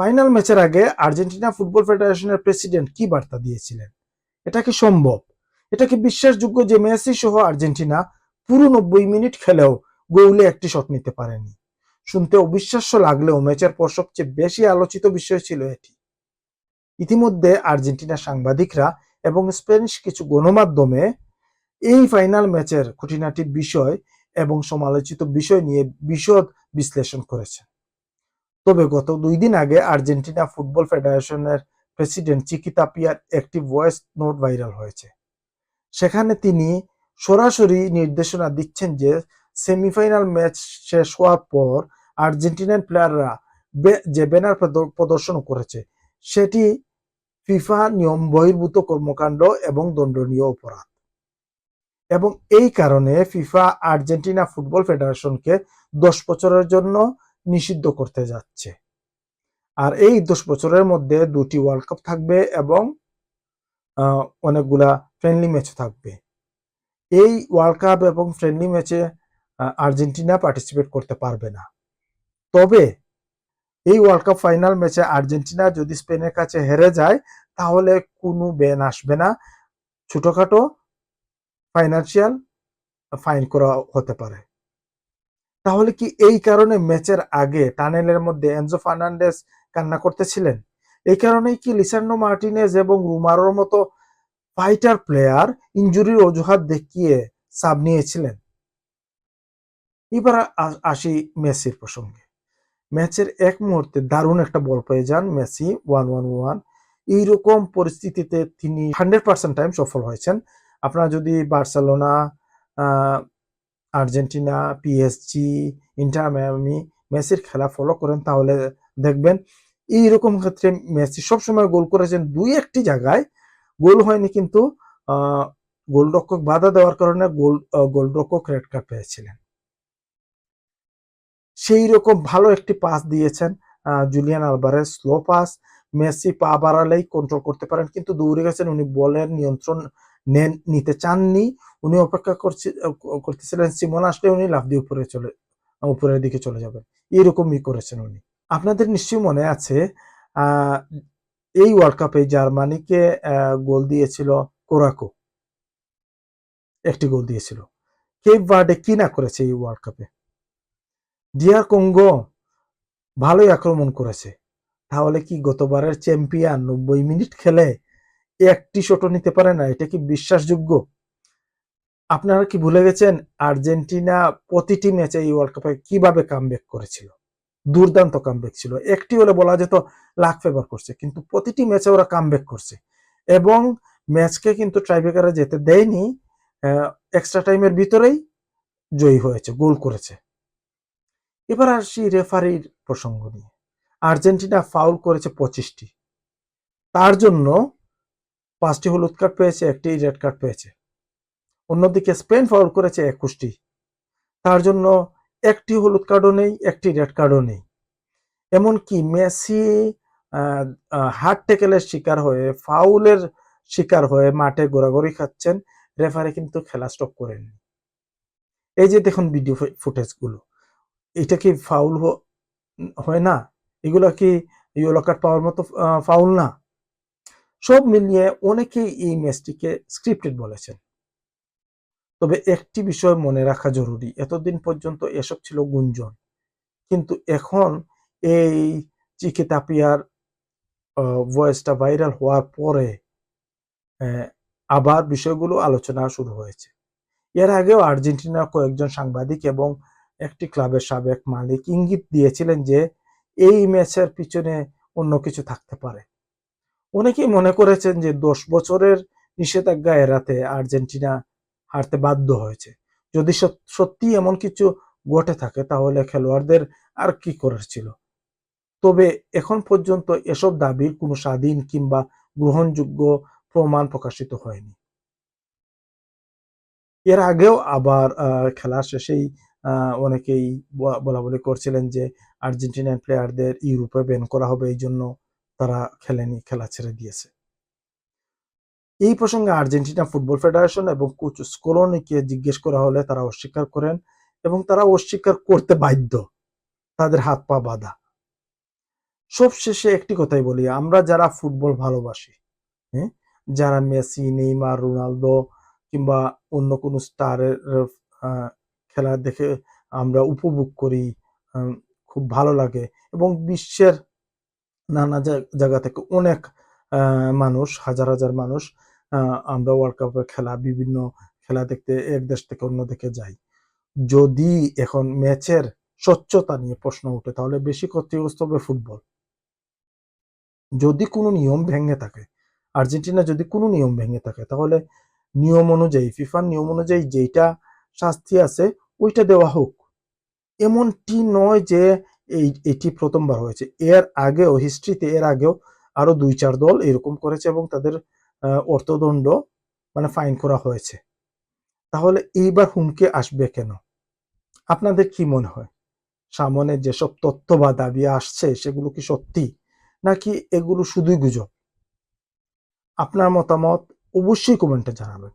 Final ম্যাচের আগে Argentina football ফেডারেশনের প্রেসিডেন্ট কি বার্তা দিয়েছিলেন? এটা কি সম্ভব? এটা কি বিশ্বাসযোগ্য যে মেসি সহ আর্জেন্টিনা পুরো 90 মিনিট খেলেও গোলে একটি শট নিতে পারেনি? শুনতে অবিশ্বাস্য লাগলেও ম্যাচের পর সবচেয়ে বেশি আলোচিত বিষয় ছিল এটি। ইতিমধ্যে আর্জেন্টিনার সাংবাদিকরা এবং স্প্যানিশ কিছু গণমাধ্যমে এই ফাইনাল ম্যাচের খুঁটিনাটি বিষয় এবং সমালোচিত বিষয় নিয়ে বিশদ বিশ্লেষণ করেছে। তবে গত 2 দিন আগে আর্জেন্টিনা ফুটবল ফেডারেশনের প্রেসিডেন্ট চিকি তাপিয়ার একটি ভয়েস নোট ভাইরাল হয়েছে। সেখানে তিনি সরাসরি নির্দেশনা দিচ্ছেন যে সেমিফাইনাল ম্যাচ শেষ হওয়ার পর আর্জেন্টিনার প্লেয়াররা যে ব্যানার প্রদর্শন করেছে সেটি ফিফা নিয়ম বহির্ভূত কর্মকাণ্ড এবং দণ্ডনীয় অপরাধ, এবং এই কারণে ফিফা আর্জেন্টিনা ফুটবল ফেডারেশনকে 10 বছরের জন্য নিষিদ্ধ করতে যাচ্ছে। আর এই 10 বছরের মধ্যে 2টি ওয়ার্ল্ড কাপ থাকবে এবং অনেকগুলা ফ্রেন্ডলি ম্যাচ থাকবে। এই ওয়ার্ল্ড কাপ এবং ফ্রেন্ডলি ম্যাচে আর্জেন্টিনা পার্টিসিপেট করতে পারবে না। তবে এই ওয়ার্ল্ড কাপ ফাইনাল ম্যাচে আর্জেন্টিনা যদি স্পেনের কাছে হেরে যায় তাহলে কোনো ব্যান আসবে না, ছোটখাটো ফাইন্যান্সিয়াল ফাইন করা হতে পারে। তাহলে কি এই কারণে ম্যাচের আগে টানেলের মধ্যে এনজো ফার্নান্ডেজ কান্না করতেছিলেন? এই কারণেই কি লিসান্ড্রো মার্টিনেজ এবং রোমারোর মতো ফাইটার প্লেয়ার ইনজুরির অজুহাত দেখিয়ে সাব নিয়েছিলেন? এবার আসি মেসির প্রসঙ্গে। ম্যাচের এক মুহূর্তে দারুণ একটা বল পেয়ে যান মেসি 1-1-1। এইরকম পরিস্থিতিতে তিনি 100% টাইম সফল হয়েছেন। আপনারা যদি Barcelona, Argentina, PSG, inter Miami মেসির খেলা ফলো করেন তাহলে দেখবেন এইরকম ক্ষেত্রে মেসি সবসময় গোল করেছেন। 2-1টি জায়গায় গোল হয়নি, কিন্তু গোলরক্ষক বাধা দেওয়ার কারণে গোলরক্ষক রেড কার্ড পেয়েছিলেন। সেই রকম ভালো একটি পাস দিয়েছেন Julian Alvarez, slow pass. Messi পা বাড়ালেই কন্ট্রোল করতে পারেন, কিন্তু দৌড়ে গেছেন, উনি বলের নিয়ন্ত্রণ নিতে চাননি। উনি অপেক্ষা করতেছিলেন সিমন আসলে উনি লাফ দিয়ে উপরের দিকে চলে যাবেন, এইরকমই করেছেন উনি। আপনাদের নিশ্চয়ই মনে আছে এই ওয়ার্ল্ড কাপে জার্মানিকে গোল দিয়েছিল কোরাকো, একটি গোল দিয়েছিল। কেপ ভার্ডে কি না করেছে এই ওয়ার্ল্ড কাপে? ডিআর কঙ্গো ভালোই আক্রমণ করেছে। তাহলে কি গতবারের চ্যাম্পিয়ন 90 মিনিট খেলে একটি শটও নিতে পারে না? এটা কি বিশ্বাসযোগ্য? আপনারা কি ভুলে গেছেন আর্জেন্টিনা প্রতিটি ম্যাচে এই ওয়ার্ল্ড কাপে কিভাবে কামব্যাক করেছিল? দুর্দান্ত কামব্যাক ছিল। একটি হলে বলা যেত লাক ফেভার করছে, কিন্তু প্রতিটি ম্যাচে ওরা কামব্যাক করছে এবং ম্যাচকে কিন্তু ট্রাইব্রেকারে যেতে দেয়নি। এক্সট্রা টাইমের ভিতরেই জয়ী হয়েছে, গোল করেছে। এবার আসি রেফারির প্রসঙ্গ নিয়ে। আর্জেন্টিনা ফাউল করেছে 25টি, তার জন্য 5টি হলুদ কার্ড পেয়েছে, একটি রেড কার্ড পেয়েছে। অন্যদিকে স্পেন ফাউল করেছে 21টি, তার জন্য একটি হলুদ কার্ডও নেই, একটি রেড কার্ডও নেই। এমনকি মেসি হার্ট ট্যাকেলের শিকার হয়ে, ফাউলের শিকার হয়ে মাঠে ঘোরাঘুরি খাচ্ছেন, রেফারি কিন্তু খেলা স্টপ করেননি। এই যে দেখুন ভিডিও ফুটেজগুলো, এটা কি ফাউল হয় না? এগুলো কি ইয়েলো কার্ড পাওয়ার মতো ফাউল না? সব মিলিয়ে অনেকেই এই ম্যাচটিকে স্ক্রিপ্টেড বলেছেন। তবে একটি বিষয় মনে রাখা জরুরি, এতদিন পর্যন্ত এসব ছিল গুঞ্জন, কিন্তু এখন এই চিকি তাপিয়ার ভয়েসটা ভাইরাল হওয়ার পরে আবার বিষয়গুলো আলোচনা শুরু হয়েছে। এর আগেও আর্জেন্টিনার কয়েকজন সাংবাদিক এবং একটি ক্লাবের সাবেক মালিক ইঙ্গিত দিয়েছিলেন যে এই ম্যাচের পিছনে অন্য কিছু থাকতে পারে। অনেকেই মনে করেছেন যে 10 বছরের নিষেধাজ্ঞা এড়াতে আর্জেন্টিনা হারতে বাধ্য হয়েছে। যদি সত্যি এমন কিছু ঘটে থাকে তাহলে খেলোয়াড়দের আর কি করার ছিল? তবে এখন পর্যন্ত এসব দাবির কোনো স্বাধীন কিংবা গ্রহণযোগ্য প্রমাণ প্রকাশিত হয়নি। এর আগেও আবার খেলা শেষেই অনেকেই বলাবলি করছিলেন যে আর্জেন্টিনার প্লেয়ারদের ইউরোপে ব্যান করা হবে, এই জন্য তারা খেলেনি, খেলা ছেড়ে দিয়েছে। এই প্রসঙ্গে আর্জেন্টিনা ফুটবল ফেডারেশন এবং কোচ স্কলোনিকে জিজ্ঞেস করা হলে তারা অস্বীকার করেন এবং তারা অস্বীকার করতে বাধ্য, তাদের হাত পা বাঁধা। সবশেষে একটি কথাই বলি, আমরা যারা ফুটবল ভালোবাসি, হ্যাঁ, যারা মেসি, নেইমার, রোনালদো কিংবা অন্য কোনো স্টারের খেলা দেখে আমরা উপভোগ করি, আহ, খুব ভালো লাগে, এবং বিশ্বের নানা জায়গা থেকে অনেক মানুষ, হাজার হাজার মানুষ, আমরা ওয়ার্ল্ড কাপের খেলা, বিভিন্ন খেলা দেখতে এক দেশ থেকে অন্য দিকে যাই। যদি এখন ম্যাচের স্বচ্ছতা নিয়ে প্রশ্ন ওঠে, তাহলে বেশি ক্ষতিগ্রস্ত হবে ফুটবল। যদি কোনো নিয়ম ভেঙে থাকে, আর্জেন্টিনা যদি কোনো নিয়ম ভেঙে থাকে, তাহলে নিয়ম অনুযায়ী, ফিফার নিয়ম অনুযায়ী যেইটা শাস্তি আছে ওইটা দেওয়া হোক। এমনটি নয় যে এটি প্রথমবার হয়েছে, এর আগেও হিস্ট্রিতে, এর আগেও আরো ২-৪ দল এরকম করেছে এবং তাদের অর্থদণ্ড মানে ফাইন করা হয়েছে। তাহলে এইবার হুমকি আসবে কেন? আপনাদের কি মনে হয়? সামনে যেসব তথ্য বা দাবি আসছে সেগুলো কি সত্যি, নাকি এগুলো শুধুই গুজব? আপনার মতামত অবশ্যই কমেন্টে জানাবেন।